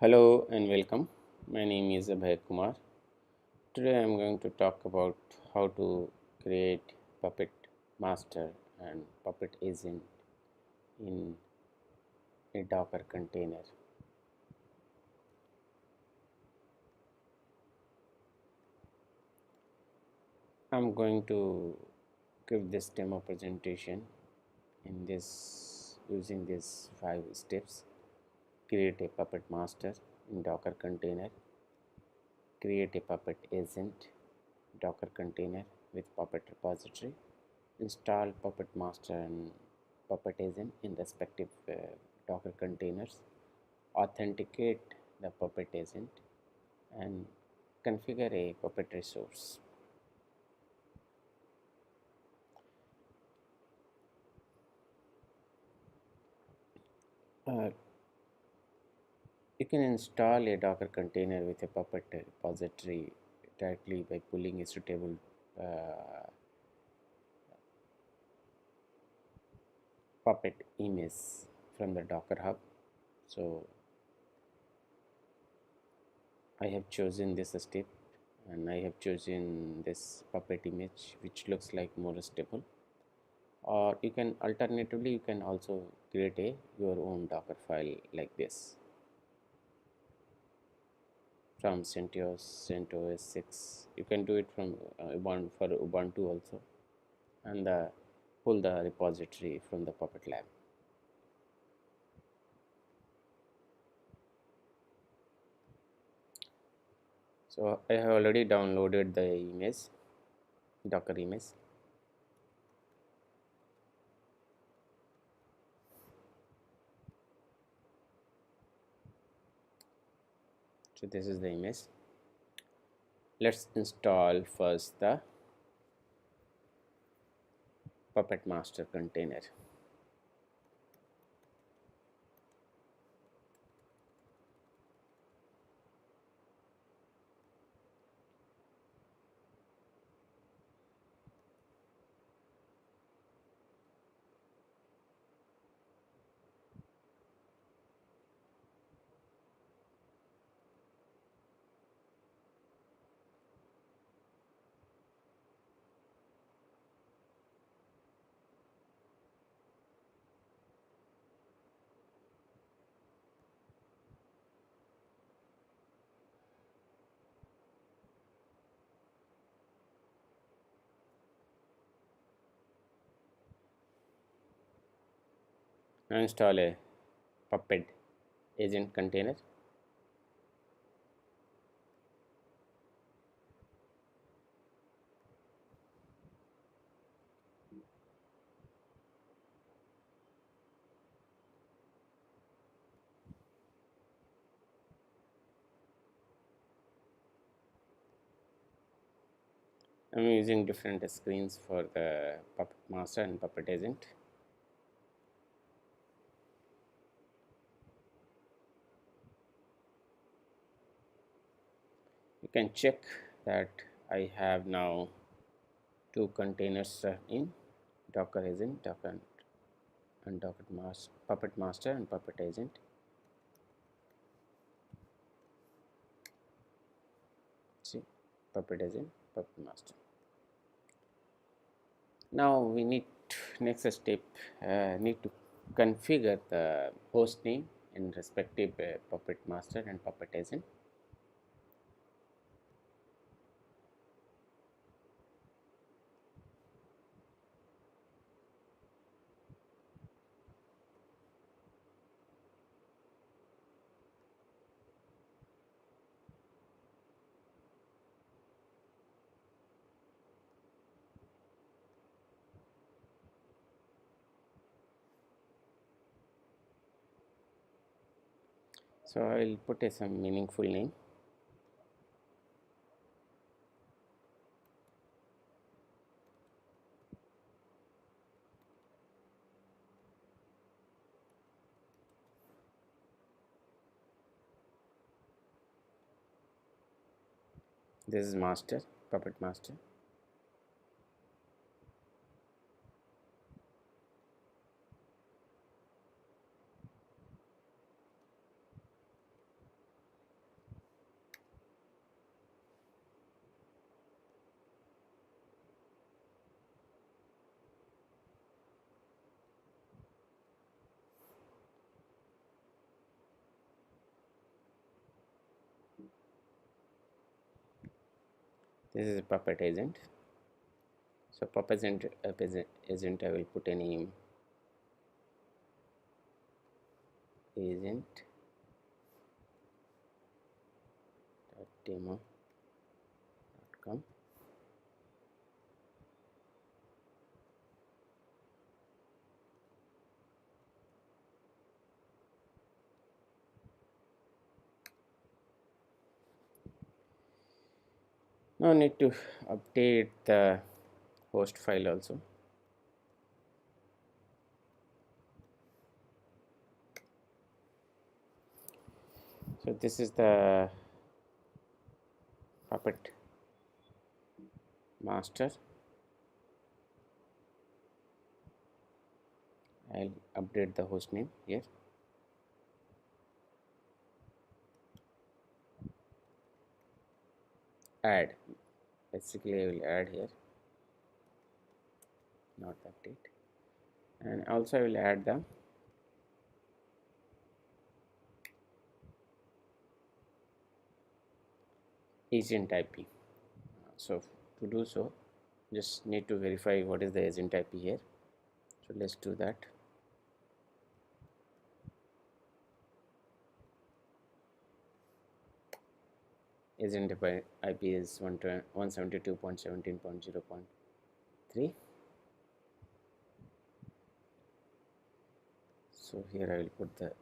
Hello and welcome. My name is Abhay Kumar. Today I am going to talk about how to create Puppet Master and Puppet Agent in a Docker container. I am going to give this demo presentation in this using these 5 steps. Create a Puppet Master in Docker container. Create a Puppet Agent Docker container with Puppet repository. Install Puppet Master and Puppet Agent in respective Docker containers. Authenticate the Puppet Agent and configure a Puppet resource. Uh, you can install a Docker container with a Puppet repository directly by pulling a suitable Puppet image from the Docker Hub. So I have chosen this step and I have chosen this Puppet image which looks like more stable. Or you can alternatively you can also create a your own Docker file like this from CentOS 6. You can do it from for Ubuntu also, and pull the repository from the Puppet Lab. So I have already downloaded the image, Docker image. So this is the image. Let's install first the Puppet Master container. Now install a Puppet agent container. I'm using different screens for the Puppet Master and Puppet Agent. You can check that I have now 2 containers in Docker Agent, Docker and Puppet Master and Puppet Agent. See, Puppet Agent, Puppet Master. Now we need next step need to configure the host name in respective Puppet Master and Puppet Agent. So I will put some meaningful name. This is master, Puppet Master. This is a Puppet agent. So Puppet agent I will put a name agent demo.com. Now need to update the host file also. So this is the Puppet master. I'll update the host name here. Add, basically I will add here, not update, and also I will add the agent IP. So to do so, just need to verify what is the agent IP here. So let's do that. Agent IP is 172.17.0.3. So here I will put the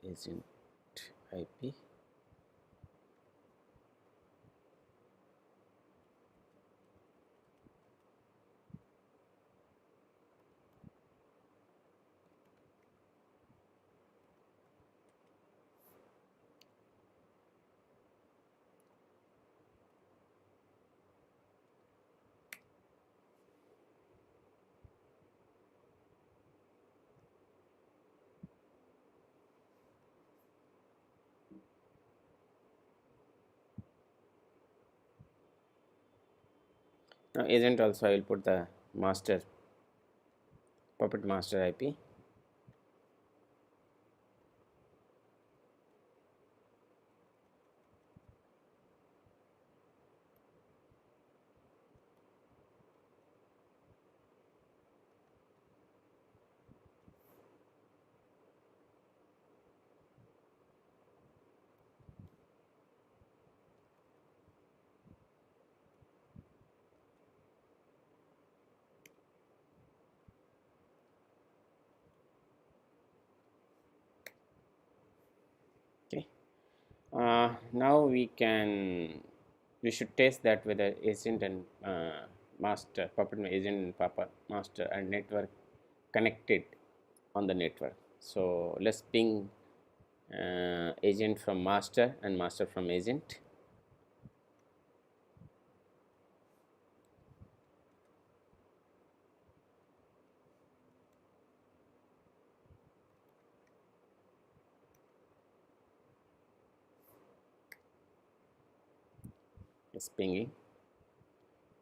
agent IP. Now agent also I will put the master Puppet master IP. Okay. Now we should test that whether agent and master Puppet agent and Puppet master and network connected on the network. So let's ping agent from master and master from agent. It's pinging.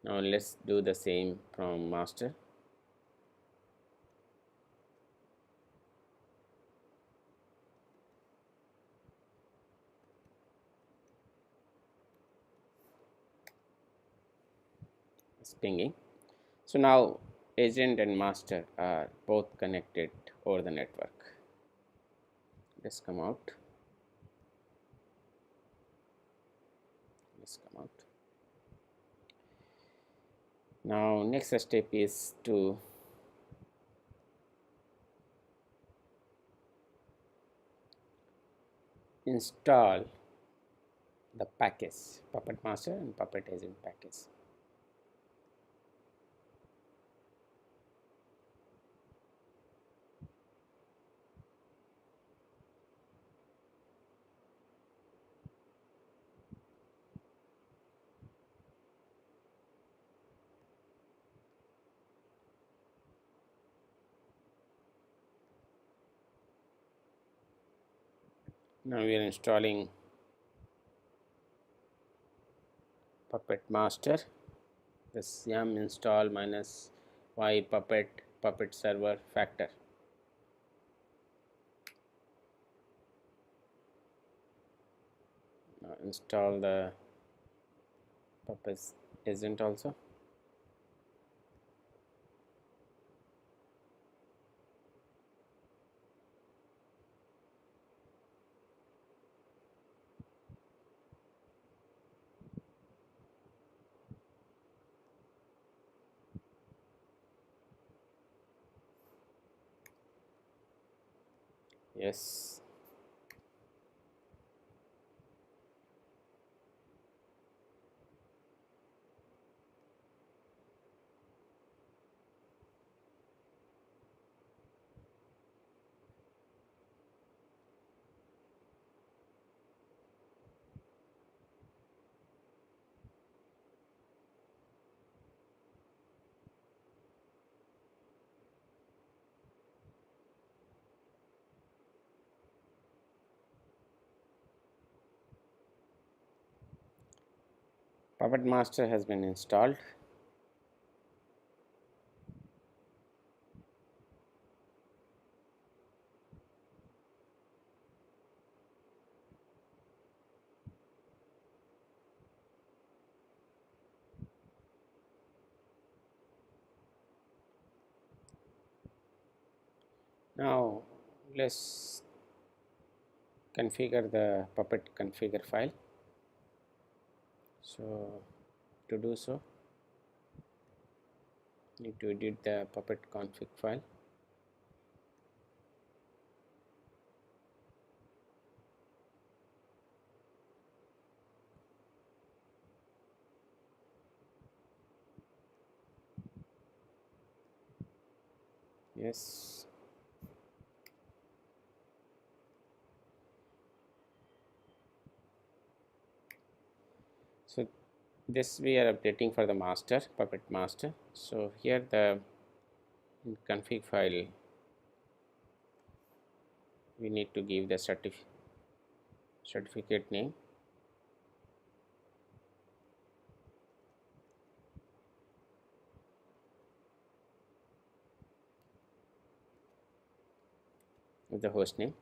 Now let's do the same from master. It's pinging. So now agent and master are both connected over the network. Let's come out. Let's come out. Now next step is to install the package, Puppet master and Puppet agent package. Now we are installing Puppet master. This yum install minus y puppet server factor. Now install the Puppet agent also. Yes. Puppet Master has been installed. Now let's configure the Puppet configure file. So to do so, need to edit the Puppet config file. Yes. So this we are updating for the master, Puppet master. So here the config file, we need to give the certificate name. With the host name.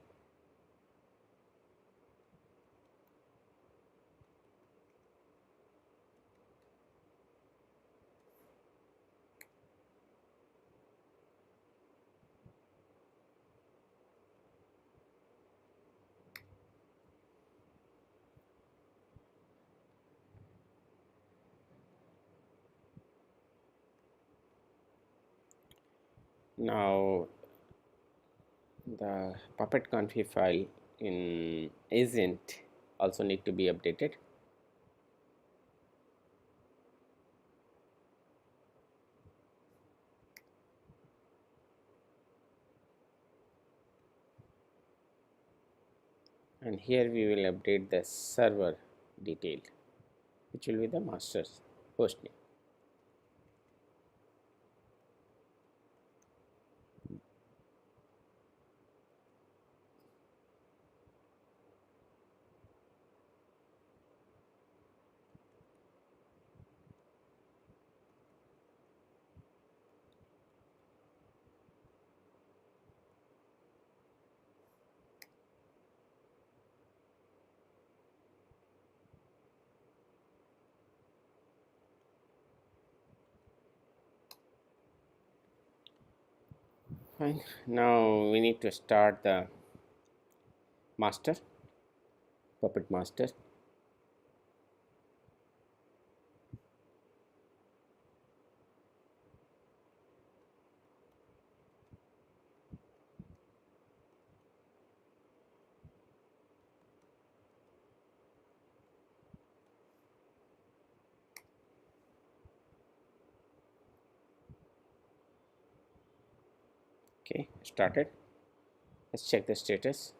Now the Puppet config file in agent also need to be updated. And here we will update the server detail, which will be the master's host name. Fine. Now we need to start the master, Puppet master. Okay, started. Let's check the status.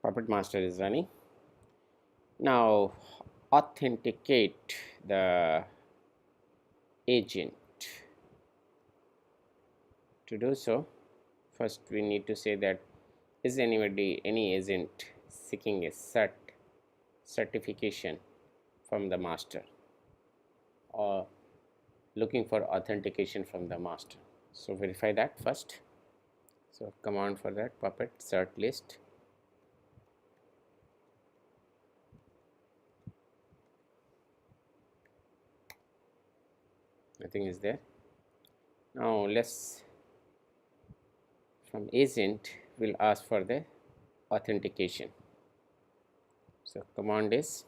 Puppet master is running. Now authenticate the agent. To do so, first we need to say that is any agent seeking a certification from the master or looking for authentication from the master. So verify that first. So command for that, puppet cert list. Nothing is there. Now let's, from agent we'll ask for the authentication. So command is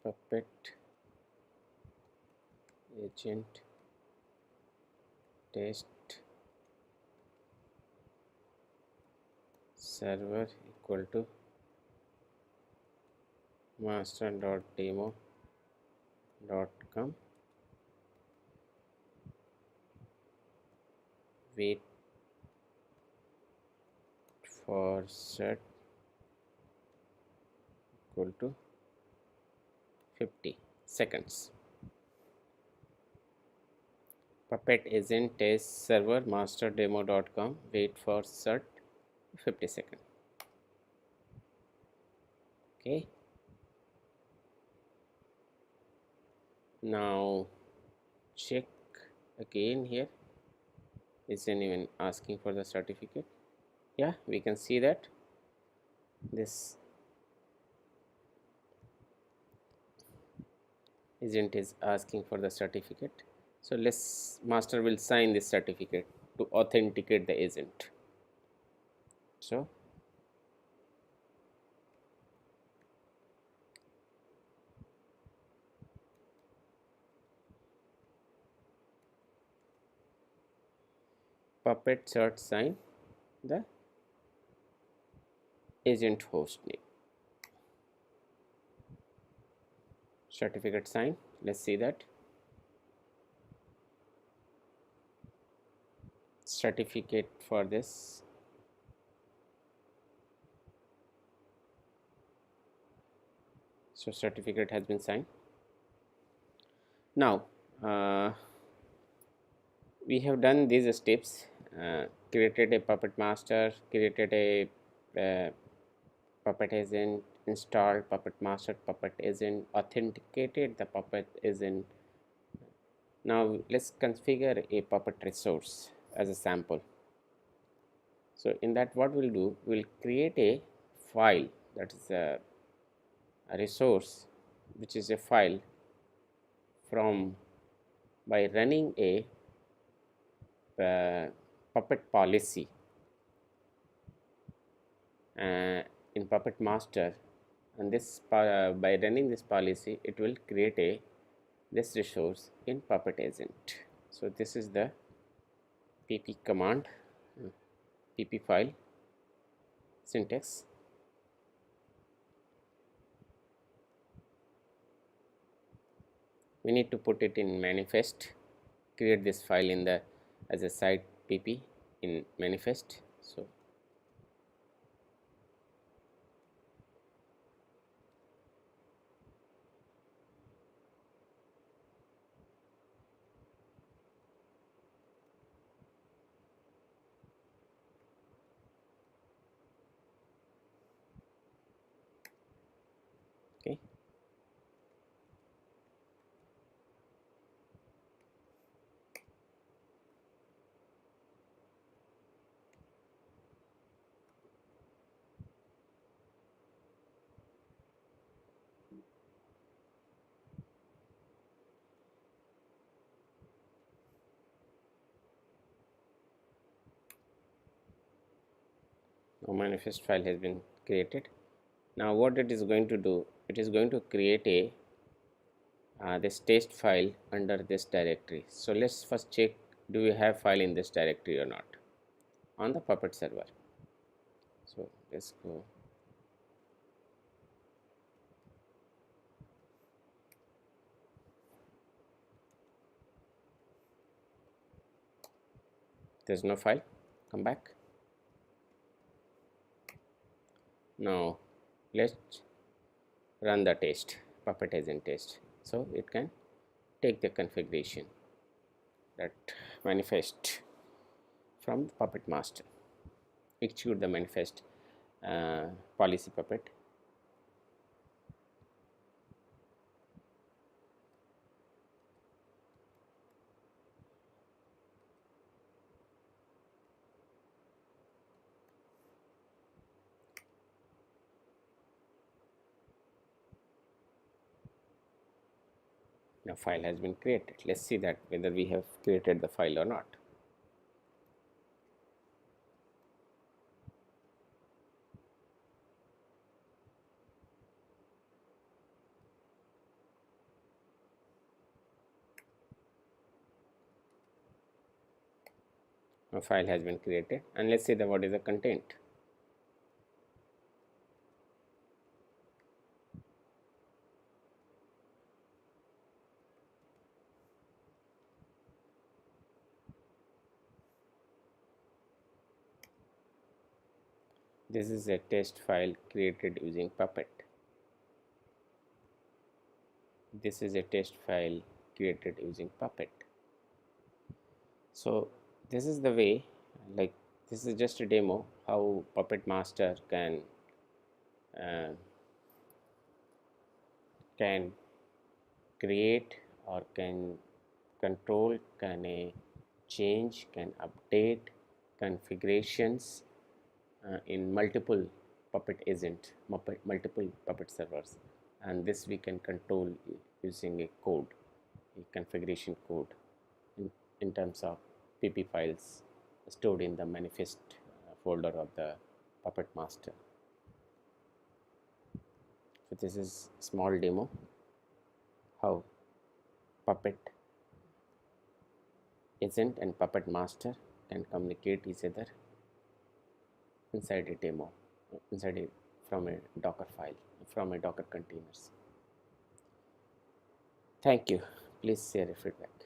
puppet agent test server equal to master.demo.com, wait for set equal to 50 seconds. Puppet agent test server master.demo.com, wait for set 50 seconds. Okay, now check again here. Isn't even asking for the certificate. Yeah, we can see that this agent is asking for the certificate. So let's, master will sign this certificate to authenticate the agent. So puppet cert sign the agent host name. Certificate sign. Let's see that. Certificate for this. So certificate has been signed. Now we have done these steps, created a puppet master, created a puppet agent, installed puppet master, puppet agent, authenticated the puppet agent. Now let's configure a puppet resource as a sample. So in that, what we'll do, we'll create a file, that is a resource, which is a file from, by running a puppet policy in puppet master, and this by running this policy it will create a this resource in puppet agent. So this is the pp command, pp file syntax. We need to put it in manifest, create this file in the as a site pp in manifest. So okay, now manifest file has been created. Now what it is going to do, it is going to create a this test file under this directory. So let's first check, do we have file in this directory or not on the puppet server. So let's go. There's no file. Come back. Now let's run the test, puppet agent test, so it can take the configuration, that manifest from the puppet master, execute the manifest policy puppet. Now file has been created. Let's see that whether we have created the file or not. A file has been created, and let's see the what is the content. This is a test file created using Puppet. This is a test file created using Puppet. So this is the way, like this is just a demo how Puppet Master uh, can create or can control, can change, can update configurations in multiple Puppet agent, multiple Puppet servers, and this we can control using a code, a configuration code in terms of pp files stored in the manifest folder of the Puppet Master. So this is small demo how Puppet agent and Puppet Master can communicate each other inside a demo, inside a from a Docker file, from a Docker containers. Thank you. Please share your feedback.